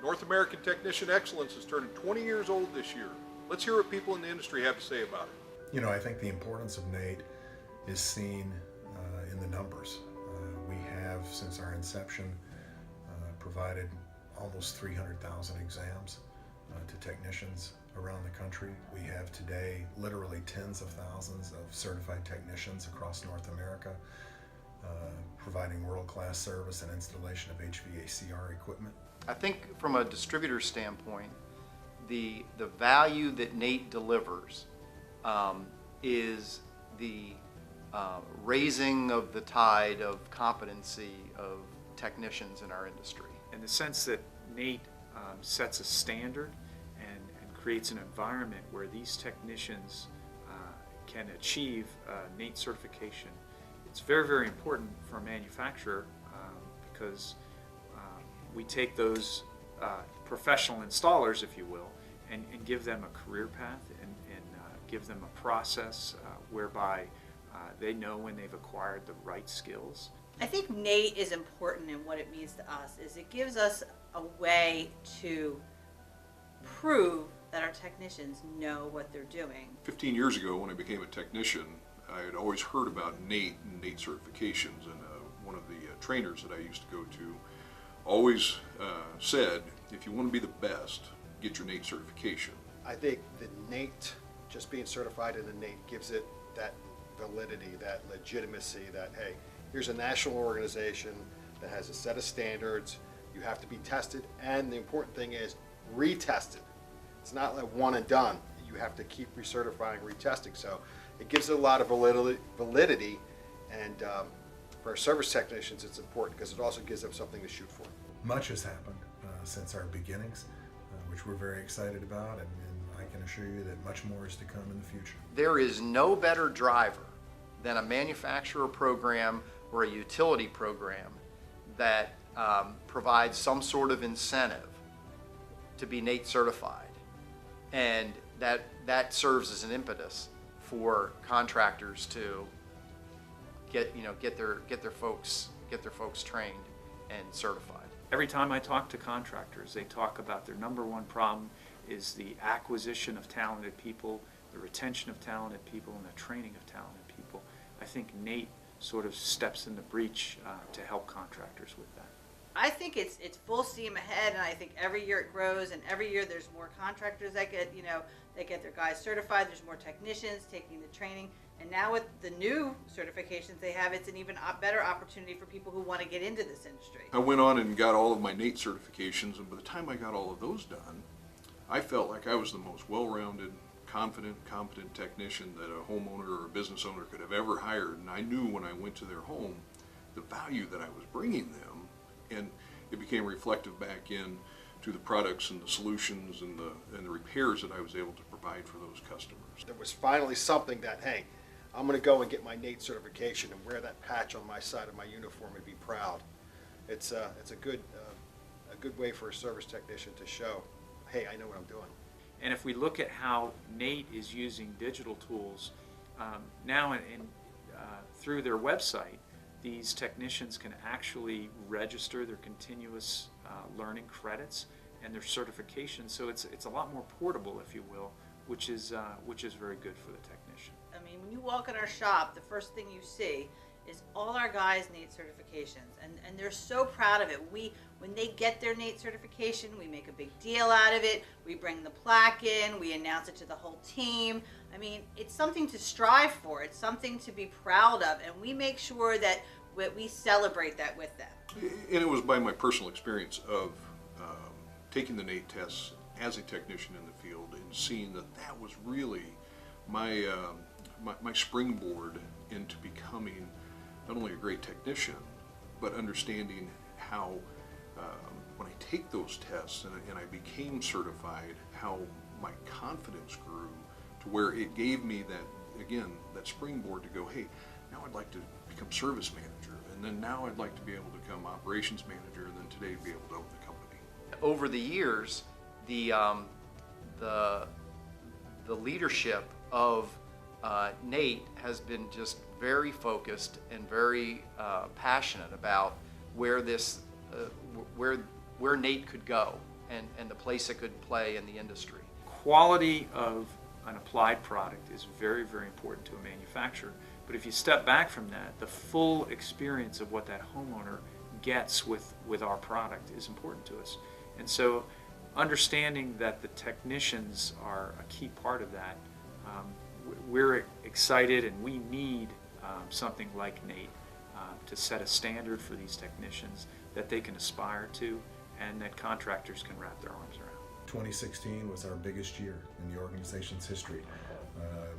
North American Technician Excellence is turning 20 years old this year. Let's hear what people in the industry have to say about it. You know, I think the importance of NATE is seen in the numbers. We have, since our inception, provided almost 300,000 exams to technicians around the country. We have today literally tens of thousands of certified technicians across North America, providing world-class service and installation of HVACR equipment. I think from a distributor standpoint, the value that NATE delivers is the raising of the tide of competency of technicians in our industry. In the sense that NATE sets a standard and creates an environment where these technicians can achieve NATE certification. It's very, very important for a manufacturer because we take those professional installers, if you will, and give them a career path and give them a process whereby they know when they've acquired the right skills. I think NATE is important, and what it means to us is it gives us a way to prove that our technicians know what they're doing. 15 years ago, when I became a technician, I had always heard about NATE and NATE certifications, and one of the trainers that I used to go to always said, if you want to be the best, get your NATE certification. I think the NATE, just being certified in the NATE, gives it that validity, that legitimacy, that, hey, here's a national organization that has a set of standards. You have to be tested, and the important thing is retested. It's not like one and done. You have to keep recertifying, retesting. So it gives it a lot of validity, and for our service technicians, it's important because it also gives them something to shoot for. Much has happened since our beginnings, which we're very excited about, and I can assure you that much more is to come in the future. There is no better driver than a manufacturer program or a utility program that provides some sort of incentive to be NATE certified, and that serves as an impetus for contractors to get their folks trained and certified. Every time I talk to contractors, they talk about their number one problem is the acquisition of talented people, the retention of talented people, and the training of talented people. I think NATE sort of steps in the breach to help contractors with that. I think it's full steam ahead, and I think every year it grows, and every year there's more contractors that get their guys certified. There's more technicians taking the training, and now with the new certifications they have, it's an even better opportunity for people who want to get into this industry. I went on and got all of my NATE certifications, and by the time I got all of those done, I felt like I was the most well-rounded, confident, competent technician that a homeowner or a business owner could have ever hired, and I knew when I went to their home the value that I was bringing them, and it became reflective back in to the products and the solutions and the repairs that I was able to provide for those customers. There was finally something that, hey, I'm going to go and get my NATE certification and wear that patch on my side of my uniform and be proud. It's a good way for a service technician to show, hey, I know what I'm doing. And if we look at how NATE is using digital tools, now through their website, these technicians can actually register their continuous learning credits and their certification. So it's a lot more portable, if you will, which is very good for the technician. I mean, when you walk in our shop, the first thing you see is all our guys' NATE certifications, and they're so proud of it. When they get their NATE certification, we make a big deal out of it. We bring the plaque in, we announce it to the whole team. I mean, it's something to strive for. It's something to be proud of, and we make sure that we celebrate that with them. And it was by my personal experience of taking the NATE tests as a technician in the field and seeing that was really my springboard into becoming not only a great technician, but understanding how when I take those tests and I became certified, how my confidence grew to where it gave me that springboard to go, hey, now I'd like to become service manager, and then now I'd like to be able to become operations manager, and then today be able to own the company. Over the years, the leadership of NATE has been just very focused and very passionate about where NATE could go, and the place it could play in the industry. Quality of an applied product is very, very important to a manufacturer. But if you step back from that, the full experience of what that homeowner gets with our product is important to us. And so understanding that the technicians are a key part of that, we're excited, and we need something like NATE to set a standard for these technicians that they can aspire to and that contractors can wrap their arms around. 2016 was our biggest year in the organization's history,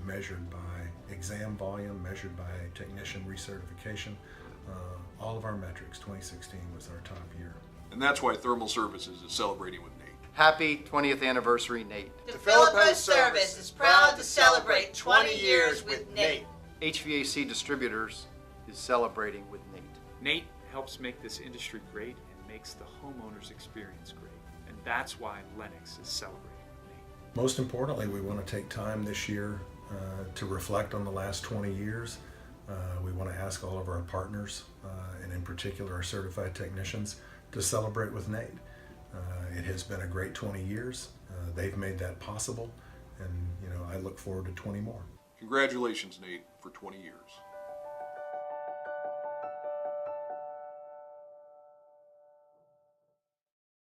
measured by exam volume, measured by technician recertification. All of our metrics, 2016 was our top year. And that's why Thermal Services is celebrating with NATE. Happy 20th anniversary, NATE. DeFilippo Service is proud to celebrate 20 years with NATE. HVAC Distributors is celebrating with NATE. NATE helps make this industry great and makes the homeowner's experience great. And that's why Lennox is celebrating with NATE. Most importantly, we want to take time this year to reflect on the last 20 years. We want to ask all of our partners, and in particular our certified technicians, to celebrate with NATE. It has been a great 20 years. They've made that possible, and I look forward to 20 more. Congratulations, NATE, for 20 years.